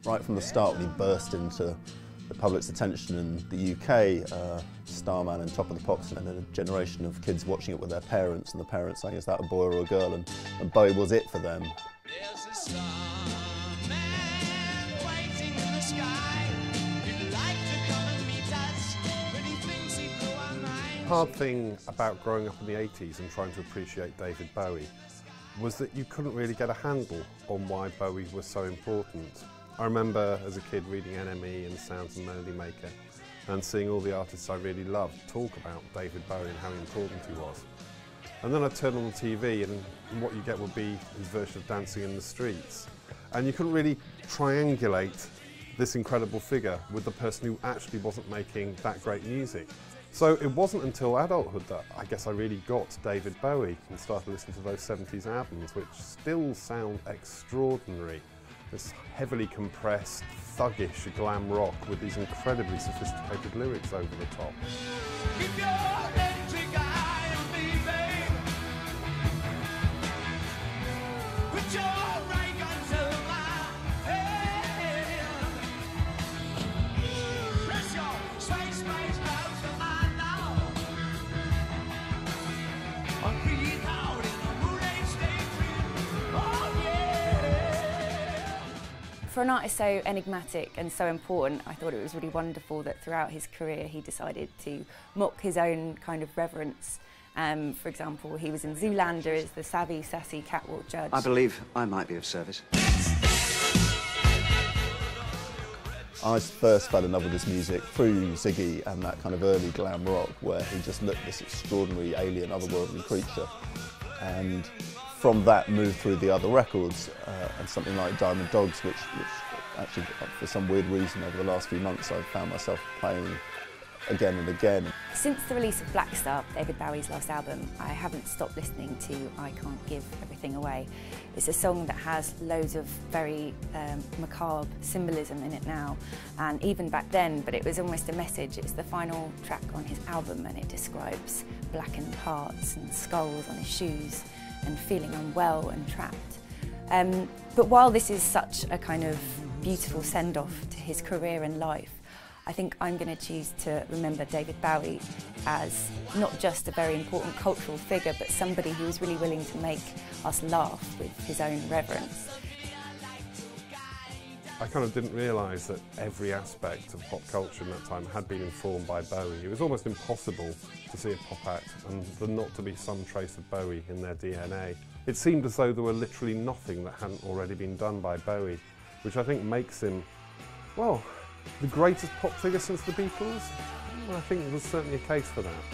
Right from the start, when he burst into the public's attention in the UK, Starman and Top of the Pops, and then a generation of kids watching it with their parents, and the parents saying, is that a boy or a girl? And Bowie was it for them. There's a starman waiting in the sky. He'd like to come and meet us, but he thinks he'd blow our minds. The hard thing about growing up in the 80s and trying to appreciate David Bowie was that you couldn't really get a handle on why Bowie was so important. I remember as a kid reading NME and Sounds and Melody Maker and seeing all the artists I really loved talk about David Bowie and how important he was. And then I'd turn on the TV and what you get would be his version of Dancing in the Streets. And you couldn't really triangulate this incredible figure with the person who actually wasn't making that great music. So it wasn't until adulthood that I guess I really got David Bowie and started listening to those 70s albums, which still sound extraordinary. This heavily compressed, thuggish glam rock with these incredibly sophisticated lyrics over the top. Keep your electric eye on me, babe. Put your right gun to my head. Press your space close to mine now. I'll breathe out in a moonlight daydream. Oh yeah. For an artist so enigmatic and so important, I thought it was really wonderful that throughout his career he decided to mock his own kind of reverence. For example, he was in Zoolander as the savvy, sassy catwalk judge. I believe I might be of service. I first fell in love with his music through Ziggy and that kind of early glam rock where he just looked this extraordinary alien, otherworldly creature. And from that moved through the other records and something like Diamond Dogs, which actually for some weird reason over the last few months I've found myself playing again and again. Since the release of Black Star, David Bowie's last album, I haven't stopped listening to I Can't Give Everything Away. It's a song that has loads of very macabre symbolism in it now, and even back then, but it was almost a message. It's the final track on his album and it describes blackened hearts and skulls on his shoes and feeling unwell and trapped. But while this is such a kind of beautiful send-off to his career and life, I think I'm going to choose to remember David Bowie as not just a very important cultural figure, but somebody who was really willing to make us laugh with his own reverence. I kind of didn't realise that every aspect of pop culture in that time had been informed by Bowie. It was almost impossible to see a pop act and there not to be some trace of Bowie in their DNA. It seemed as though there were literally nothing that hadn't already been done by Bowie, which I think makes him, well, the greatest pop figure since the Beatles. Well, I think there's certainly a case for that.